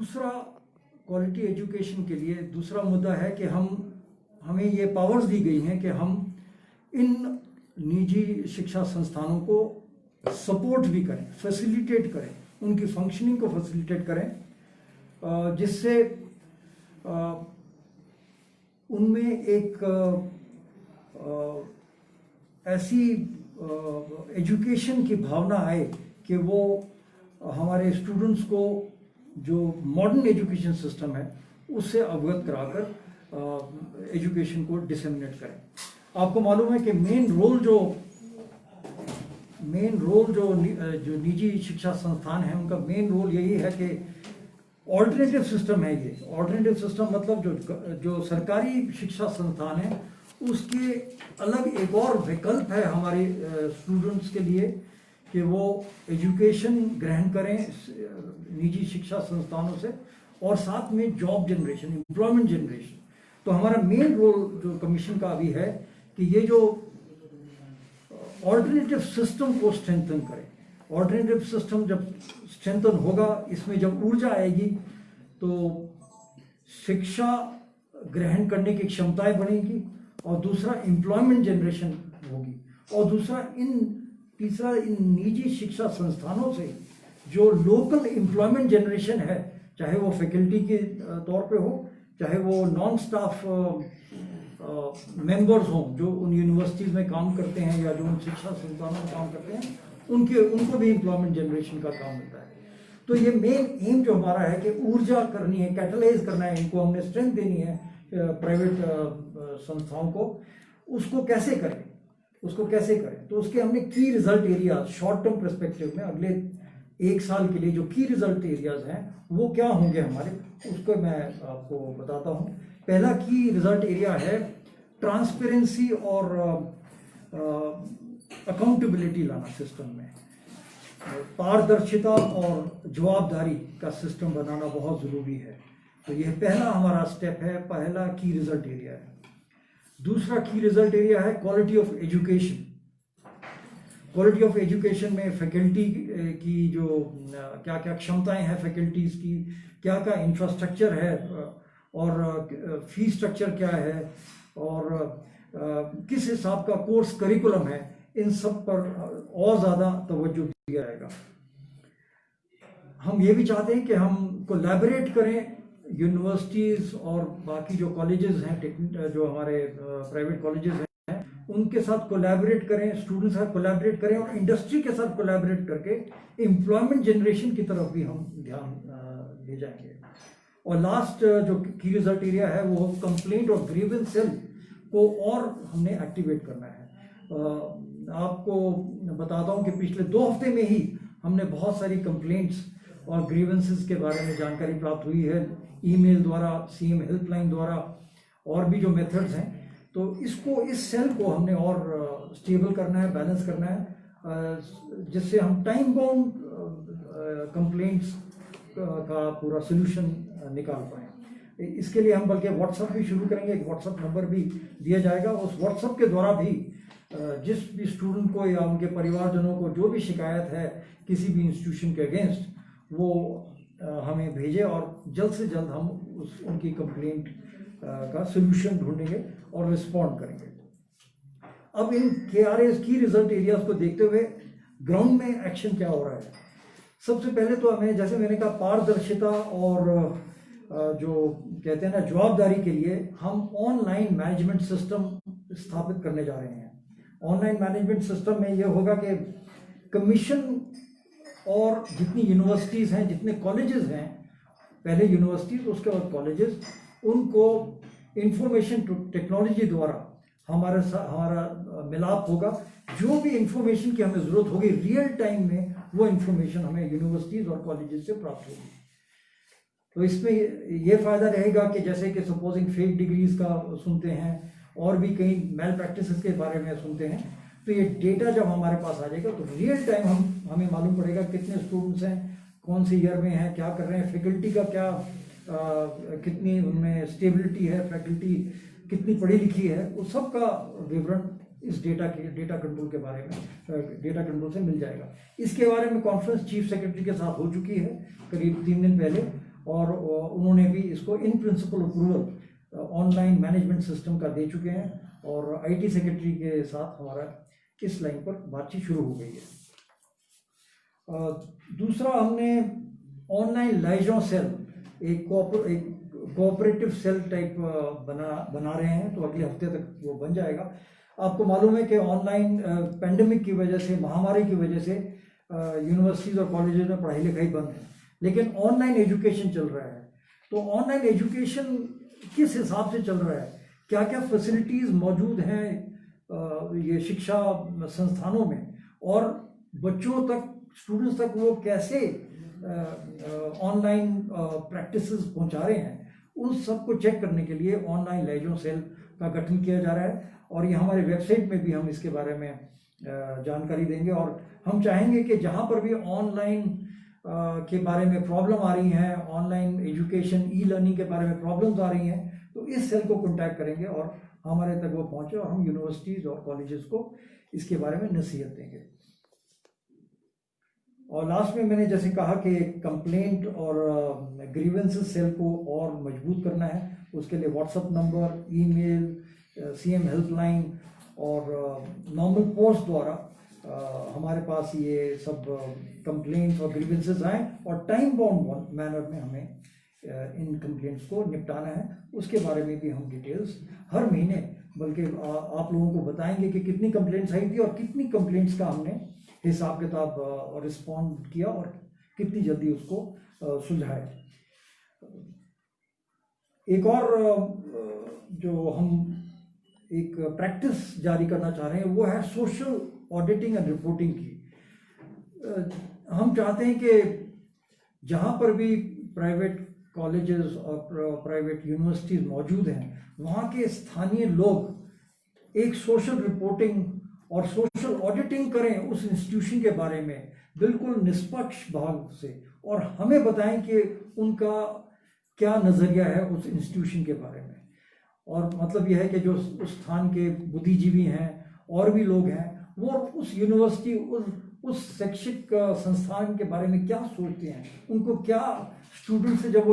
दूसरा quality education के लिए दूसरा मुद्दा है कि हमें ये पावर्स दी गई हैं कि हम इन निजी शिक्षा संस्थानों को सपोर्ट भी करें, फैसिलिटेट करें, उनकी फंक्शनिंग को फैसिलिटेट करें, जिससे उनमें एक ऐसी एजुकेशन की भावना आए कि वो हमारे स्टूडेंट्स को जो मॉडर्न एजुकेशन सिस्टम है उससे अवगत कराकर एजुकेशन को डिसेमिनेट करें। आपको मालूम है कि मेन रोल जो निजी शिक्षा संस्थान हैं उनका मेन रोल यही है कि ऑल्टरनेटिव सिस्टम है। ये ऑल्टरनेटिव सिस्टम मतलब जो सरकारी शिक्षा संस्थान है उसके अलग एक और विकल्प है हमारे स्टूडेंट्स के लिए कि वो एजुकेशन ग्रहण करें निजी शिक्षा संस्थानों से और साथ में जॉब जनरेशन, एम्प्लॉयमेंट जनरेशन। तो हमारा मेन रोल जो कमीशन का अभी है कि ये जो ऑल्टरनेटिव सिस्टम को स्ट्रेंथन करें। ऑल्टरनेटिव सिस्टम जब स्ट्रेंथन होगा, इसमें जब ऊर्जा आएगी तो शिक्षा ग्रहण करने की क्षमताएं बढ़ेंगी और दूसरा एम्प्लॉयमेंट जनरेशन होगी और तीसरा इन निजी शिक्षा संस्थानों से जो लोकल एम्प्लॉयमेंट जनरेशन है, चाहे वो फैकल्टी के तौर पे हो, चाहे वो नॉन स्टाफ मेंबर्स हों जो उन यूनिवर्सिटीज़ में काम करते हैं या जो उन शिक्षा संस्थानों में काम करते हैं, उनको भी एम्प्लॉयमेंट जनरेशन का काम मिलता है। तो ये मेन एम जो हमारा है कि ऊर्जा करनी है, कैटलाइज करना है, इनको हमने स्ट्रेंथ देनी है प्राइवेट संस्थाओं को। उसको कैसे करें तो उसके हमने की result area short term perspective में अगले 1 साल के लिए जो की रिजल्ट एरियाज हैं वो क्या होंगे हमारे, उसको मैं आपको बताता हूँ। पहला की रिजल्ट एरिया है ट्रांसपेरेंसी और अकाउंटेबिलिटी लाना सिस्टम में। पारदर्शिता और जवाबदारी का सिस्टम बनाना बहुत ज़रूरी है। तो यह पहला हमारा स्टेप है, पहला की रिजल्ट एरिया है। दूसरा की रिजल्ट एरिया है quality of education. Quality of education में फैकल्टी की जो क्या क्या क्षमताएं हैं, फैकल्टीज़ की क्या क्या इंफ्रास्ट्रक्चर है और फीस स्ट्रक्चर क्या है और किस हिसाब का कोर्स करिकुलम है, इन सब पर और ज़्यादा तवज्जो दिया जाएगा। हम ये भी चाहते हैं कि हम कोलैबोरेट करें यूनिवर्सिटीज़ और बाकी जो कॉलेजेस हैं, जो हमारे प्राइवेट कॉलेजेस हैं, उनके साथ कोलैबोरेट करें, स्टूडेंट्स के साथ कोलैबोरेट करें और इंडस्ट्री के साथ कोलैबोरेट करके एम्प्लॉयमेंट जनरेशन की तरफ भी हम ध्यान दे जाएंगे। और लास्ट जो की रिजल्ट एरिया है वो कंप्लेंट और ग्रीवेंस सेल को और हमने एक्टिवेट करना है। आपको बताता हूँ कि पिछले 2 हफ्ते में ही हमने बहुत सारी कंप्लेंट्स और ग्रीवेंसेस के बारे में जानकारी प्राप्त हुई है, ईमेल द्वारा, सीएम हेल्पलाइन द्वारा और भी जो मेथड्स हैं। तो इस सेल को हमने और स्टेबल करना है, बैलेंस करना है, जिससे हम टाइम बाउंड कंप्लेंट्स का पूरा सोल्यूशन निकाल पाएँ। इसके लिए हम बल्कि व्हाट्सएप भी शुरू करेंगे, एक व्हाट्सएप नंबर भी दिया जाएगा। उस व्हाट्सएप के द्वारा भी जिस भी स्टूडेंट को या उनके परिवारजनों को जो भी शिकायत है किसी भी इंस्टीट्यूशन के अगेंस्ट, वो हमें भेजे और जल्द से जल्द हम उनकी कंप्लेंट का सोल्यूशन ढूंढेंगे और रिस्पॉन्ड करेंगे। अब इन KRAs की रिजल्ट एरियाज को देखते हुए ग्राउंड में एक्शन क्या हो रहा है। सबसे पहले तो हमें, जैसे मैंने कहा, पारदर्शिता और जो कहते हैं ना जवाबदारी के लिए हम ऑनलाइन मैनेजमेंट सिस्टम स्थापित करने जा रहे हैं। ऑनलाइन मैनेजमेंट सिस्टम में ये होगा कि कमीशन और जितनी यूनिवर्सिटीज़ हैं, जितने कॉलेजेस हैं, पहले यूनिवर्सिटीज़ उसके बाद कॉलेजेस, उनको इंफॉर्मेशन टेक्नोलॉजी द्वारा हमारा मिलाप होगा। जो भी इंफॉर्मेशन की हमें ज़रूरत होगी रियल टाइम में, वो इंफॉर्मेशन हमें यूनिवर्सिटीज़ और कॉलेजेस से प्राप्त होगी। तो इसमें ये फ़ायदा रहेगा कि जैसे कि सपोजिंग फेक डिग्रीज का सुनते हैं और भी कई मेल प्रैक्टिसेस के बारे में सुनते हैं, तो ये डेटा जब हमारे पास आ जाएगा तो रियल टाइम हमें मालूम पड़ेगा कितने स्टूडेंट्स हैं, कौन से ईयर में हैं, क्या कर रहे हैं, फैकल्टी का क्या कितनी उनमें स्टेबिलिटी है, फैकल्टी कितनी पढ़ी लिखी है, उस सब का विवरण इस डेटा कंट्रोल के बारे में, डेटा कंट्रोल से मिल जाएगा। इसके बारे में कॉन्फ्रेंस चीफ सेक्रेटरी के साथ हो चुकी है करीब 3 दिन पहले, और उन्होंने भी इसको in principle approval online management system का दे चुके हैं और आईटी सेक्रेटरी के साथ हमारा इस लाइन पर बातचीत शुरू हो गई है। दूसरा, हमने ऑनलाइन लाइजॉन सेल एक कोऑपरेटिव सेल टाइप बना रहे हैं, तो अगले हफ्ते तक वो बन जाएगा। आपको मालूम है कि ऑनलाइन पेंडेमिक की वजह से, महामारी की वजह से यूनिवर्सिटीज़ और कॉलेजेस में पढ़ाई लिखाई बंद है, लेकिन ऑनलाइन एजुकेशन चल रहा है। तो ऑनलाइन एजुकेशन किस हिसाब से चल रहा है, क्या क्या फैसिलिटीज़ मौजूद हैं ये शिक्षा संस्थानों में, और बच्चों तक, स्टूडेंट्स तक वो कैसे ऑनलाइन प्रैक्टिसेस पहुंचा रहे हैं, उन सब को चेक करने के लिए ऑनलाइन लाइजॉन सेल का गठन किया जा रहा है। और ये हमारे वेबसाइट में भी हम इसके बारे में जानकारी देंगे। और हम चाहेंगे कि जहाँ पर भी ऑनलाइन के बारे में प्रॉब्लम आ रही हैं, ऑनलाइन एजुकेशन ई लर्निंग के बारे में प्रॉब्लम्स आ रही हैं, तो इस सेल को कॉन्टैक्ट करेंगे और हमारे तक वो पहुँचे और हम यूनिवर्सिटीज़ और कॉलेजेस को इसके बारे में नसीहत देंगे। और लास्ट में मैंने जैसे कहा कि कंप्लेंट और ग्रीवेंसेस सेल को और मजबूत करना है। उसके लिए WhatsApp number, email, CM helpline और नॉर्मल पोस्ट द्वारा हमारे पास ये सब कंप्लेंट्स और ग्रीवेंसेस आए और टाइम बाउंड मैनर में हमें इन कंप्लेंट्स को निपटाना है। उसके बारे में भी हम डिटेल्स हर महीने, बल्कि आप लोगों को बताएंगे कि कितनी कंप्लेंट्स आई थी और कितनी कंप्लेंट्स का हमने हिसाब किताब और रिस्पॉन्ड किया और कितनी जल्दी उसको सुलझाए। एक और जो हम एक प्रैक्टिस जारी करना चाह रहे हैं वो है सोशल ऑडिटिंग एंड रिपोर्टिंग की। हम चाहते हैं कि जहाँ पर भी प्राइवेट कॉलेजेस और प्राइवेट यूनिवर्सिटीज़ मौजूद हैं, वहाँ के स्थानीय लोग एक सोशल रिपोर्टिंग और सोशल ऑडिटिंग करें उस इंस्टीट्यूशन के बारे में बिल्कुल निष्पक्ष भाव से, और हमें बताएं कि उनका क्या नज़रिया है उस इंस्टीट्यूशन के बारे में। और मतलब यह है कि जो उस स्थान के बुद्धिजीवी हैं और भी लोग हैं, वो उस यूनिवर्सिटी, उस शैक्षिक संस्थान के बारे में क्या सोचते हैं, उनको क्या स्टूडेंट से जब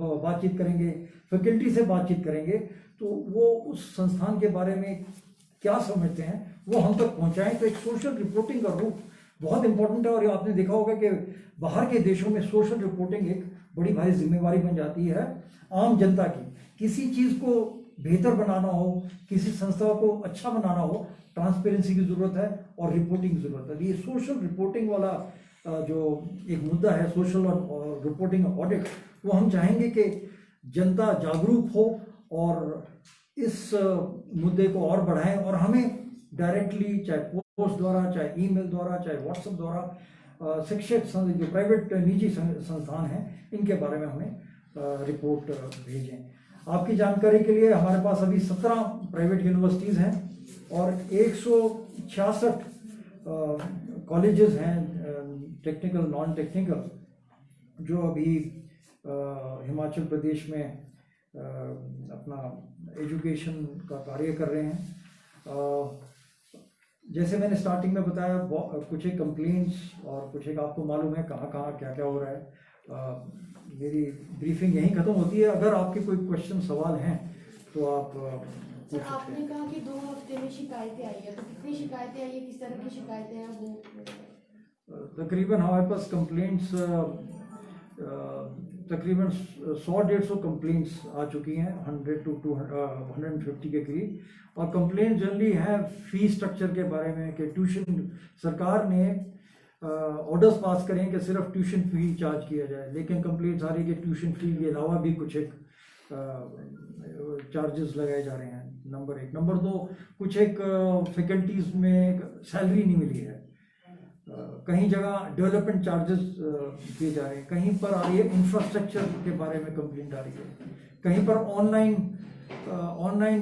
वो बातचीत करेंगे, फैकल्टी से बातचीत करेंगे, तो वो उस संस्थान के बारे में क्या समझते हैं वो हम तक पहुंचाएं। तो एक सोशल रिपोर्टिंग का रूप बहुत इंपॉर्टेंट है। और आपने देखा होगा कि बाहर के देशों में सोशल रिपोर्टिंग एक बड़ी भारी जिम्मेवारी बन जाती है आम जनता की। किसी चीज़ को बेहतर बनाना हो, किसी संस्था को अच्छा बनाना हो, ट्रांसपेरेंसी की ज़रूरत है और रिपोर्टिंग की ज़रूरत है। ये सोशल रिपोर्टिंग वाला जो एक मुद्दा है, सोशल और रिपोर्टिंग ऑडिट, वो हम चाहेंगे कि जनता जागरूक हो और इस मुद्दे को और बढ़ाएं और हमें डायरेक्टली, चाहे पोस्ट द्वारा, चाहे ईमेल द्वारा, चाहे व्हाट्सएप द्वारा, शिक्षक जो प्राइवेट निजी संस्थान हैं, इनके बारे में हमें रिपोर्ट भेजें। आपकी जानकारी के लिए हमारे पास अभी 17 प्राइवेट यूनिवर्सिटीज़ हैं और 166 कॉलेजेस हैं, टेक्निकल, नॉन टेक्निकल, जो अभी हिमाचल प्रदेश में अपना एजुकेशन का कार्य कर रहे हैं। जैसे मैंने स्टार्टिंग में बताया, कुछ एक कंप्लेंट्स और कुछ एक आपको मालूम है कहाँ कहाँ क्या क्या हो रहा है। मेरी ब्रीफिंग यहीं ख़त्म होती है। अगर आपके कोई क्वेश्चन, सवाल हैं तो आप सर, आपने कहा कि 2 हफ्ते में शिकायतें आई है, तो कितनी शिकायतें आई है, किस तरह की शिकायतें हैं वो? तकरीबन हमारे पास कंप्लेंट्स तकरीबन 100-150 कंप्लेंट्स आ चुकी हैं, 100 to 150 के करीब। और कंप्लेंट जनरली है फी स्ट्रक्चर के बारे में कि ट्यूशन, सरकार ने ऑर्डर्स पास करें कि सिर्फ ट्यूशन फी चार्ज किया जाए, लेकिन कंप्लेंट्स आ रही है कि ट्यूशन फी के अलावा भी कुछ एक चार्जेस लगाए जा रहे हैं। नंबर 1। नंबर 2, कुछ एक फैकल्टीज़ में सैलरी नहीं मिली है, कहीं जगह डेवलपमेंट चार्जेस दिए जा रहे हैं, कहीं पर आ रही है इंफ्रास्ट्रक्चर के बारे में कंप्लेंट आ रही है, कहीं पर ऑनलाइन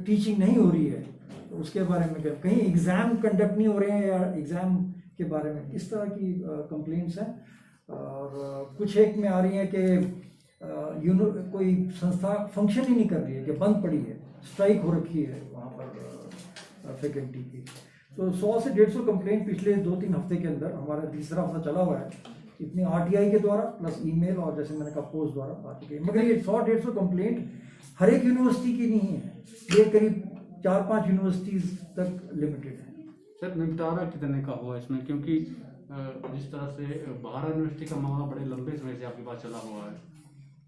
टीचिंग नहीं हो रही है तो उसके बारे में, कहीं एग्ज़ाम कंडक्ट नहीं हो रहे हैं या एग्ज़ाम के बारे में, इस तरह की कंप्लेंट्स हैं। और कुछ एक में आ रही है कि कोई संस्था फंक्शन ही नहीं कर रही है, कि बंद पड़ी है, स्ट्राइक हो रखी है वहाँ पर फैकल्टी की। तो 100 से 150 कंप्लेंट पिछले 2-3 हफ्ते के अंदर, हमारा तीसरा हफ्ता चला हुआ है, इतनी आरटीआई के द्वारा प्लस ईमेल और जैसे मैंने कहा पोस्ट द्वारा आ चुकी है। मगर ये 100-150 कंप्लेंट हर एक यूनिवर्सिटी की नहीं है, ये करीब 4-5 यूनिवर्सिटीज तक लिमिटेड है। सर निपटारा कितने का हुआ इसमें, क्योंकि जिस तरह से बहारा यूनिवर्सिटी का मामला बड़े लंबे समय से आपके पास चला हुआ है,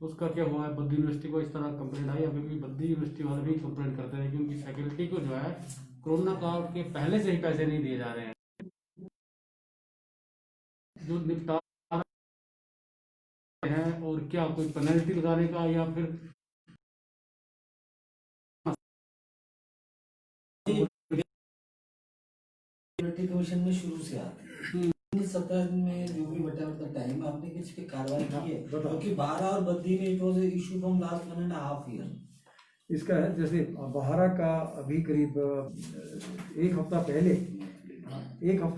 तो उसका क्या हुआ है? बद्दी यूनिवर्सिटी को इस तरह कंप्लेंट आई, अभी भी बद्दी यूनिवर्सिटी वाले भी कंप्लेंट करते हैं कि उनकी फैकल्टी को जो है कोरोना काल के पहले से ही पैसे नहीं दिए जा रहे हैं। जो निपटारा है, और क्या कोई पेनल्टी लगाने का या फिर कमीशन में शुरू से आते हैं। इस सप्ताह में जो भी बटा टाइम आपने किस पे कार्रवाई की है? क्योंकि बहारा और बद्दी में it was issue from last 1.5 year. इसका है जैसे बहारा का अभी करीब एक हफ्ता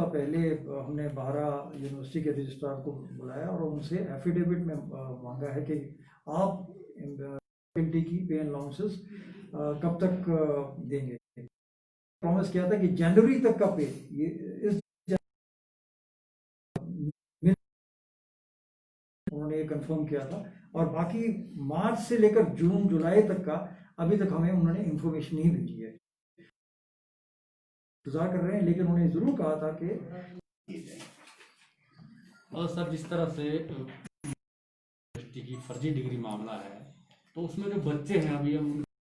पहले हमने बहारा यूनिवर्सिटी के रजिस्ट्रार को बुलाया और उनसे एफिडेविट में मांगा है कि आप फैकल्टी की पे एंड अलाउंसेस कब तक देंगे। प्रॉमिस किया था कि जनवरी तक का पे ये इस उन्होंने ये कंफर्म किया था, और बाकी मार्च से लेकर जून जुलाई तक का अभी तक हमें उन्होंने इंफॉर्मेशन नहीं भेजी है। इंतजार कर रहे हैं, लेकिन उन्होंने जरूर कहा था कि और सर जिस तरह से यूनिवर्सिटी की फर्जी डिग्री मामला है, तो उसमें जो बच्चे हैं अभी हम